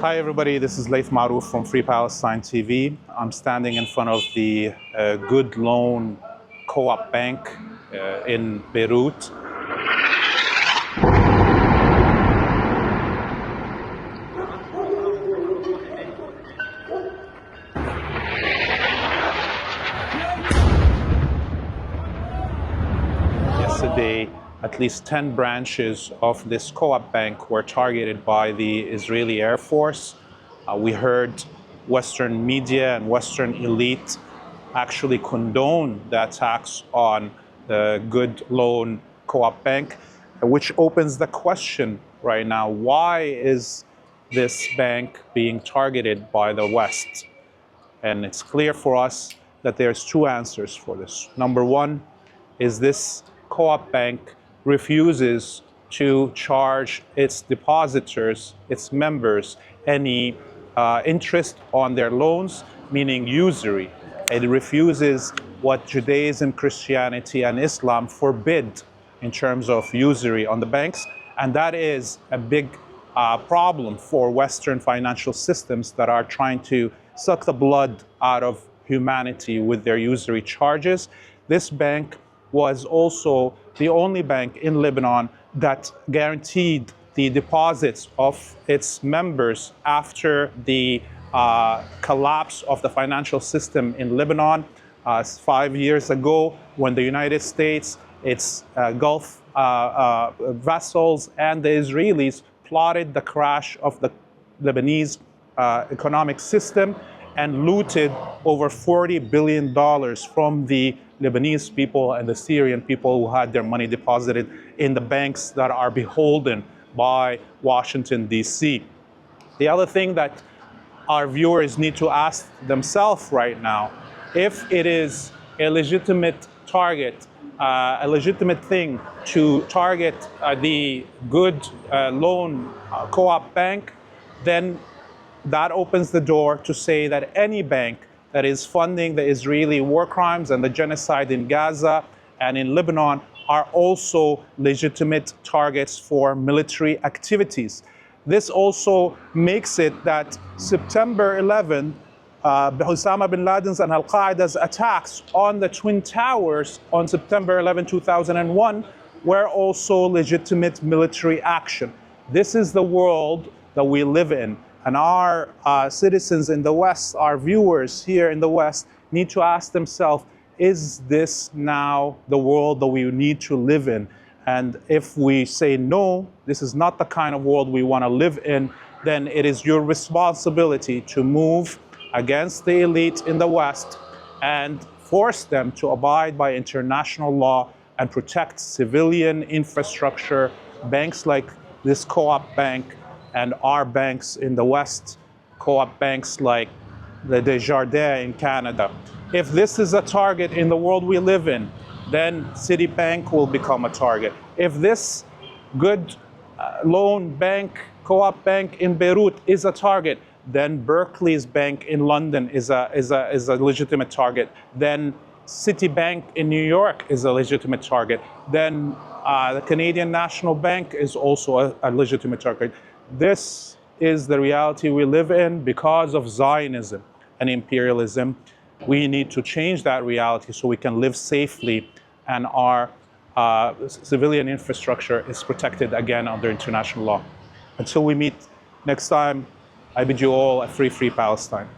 Hi everybody, this is Laith Marouf from Free Palestine TV. I'm standing in front of the Good Loan Co-op Bank in Beirut. Yesterday, at least 10 branches of this co-op bank were targeted by the Israeli Air Force. We heard Western media and Western elite actually condone the attacks on the Good Loan Co-op Bank, which opens the question right now, why is this bank being targeted by the West? And it's clear for us that there's two answers for this. Number one is this co-op bank refuses to charge its depositors, its members, any interest on their loans, meaning usury. It refuses what Judaism, Christianity, and Islam forbid in terms of usury on the banks. And that is a big problem for Western financial systems that are trying to suck the blood out of humanity with their usury charges. This bank was also the only bank in Lebanon that guaranteed the deposits of its members after the collapse of the financial system in Lebanon 5 years ago, when the United States, its Gulf vessels, and the Israelis plotted the crash of the Lebanese economic system and looted over $40 billion from the Lebanese people and the Syrian people who had their money deposited in the banks that are beholden by Washington, D.C. The other thing that our viewers need to ask themselves right now, if it is a legitimate target, a legitimate thing to target the Good Loan Co-op Bank, then that opens the door to say that any bank that is funding the Israeli war crimes and the genocide in Gaza and in Lebanon are also legitimate targets for military activities. This also makes it that September 11, Osama bin Laden's and al-Qaeda's attacks on the Twin Towers on September 11, 2001 were also legitimate military action. This is the world that we live in. And our citizens in the West, our viewers here in the West, need to ask themselves, is this now the world that we need to live in? And if we say no, this is not the kind of world we want to live in, then it is your responsibility to move against the elite in the West and force them to abide by international law and protect civilian infrastructure, banks like this co-op bank, and our banks in the West, co-op banks like the Desjardins in Canada. If this is a target in the world we live in, then Citi Bank will become a target. If this Good Loan Bank, co-op bank in Beirut is a target, then Barclays Bank in London is a legitimate target. Then Citi Bank in New York is a legitimate target. Then the Canadian National Bank is also a legitimate target. This is the reality we live in because of Zionism and imperialism. We need to change that reality so we can live safely and our civilian infrastructure is protected again under international law. Until we meet next time, I bid you all a free Palestine.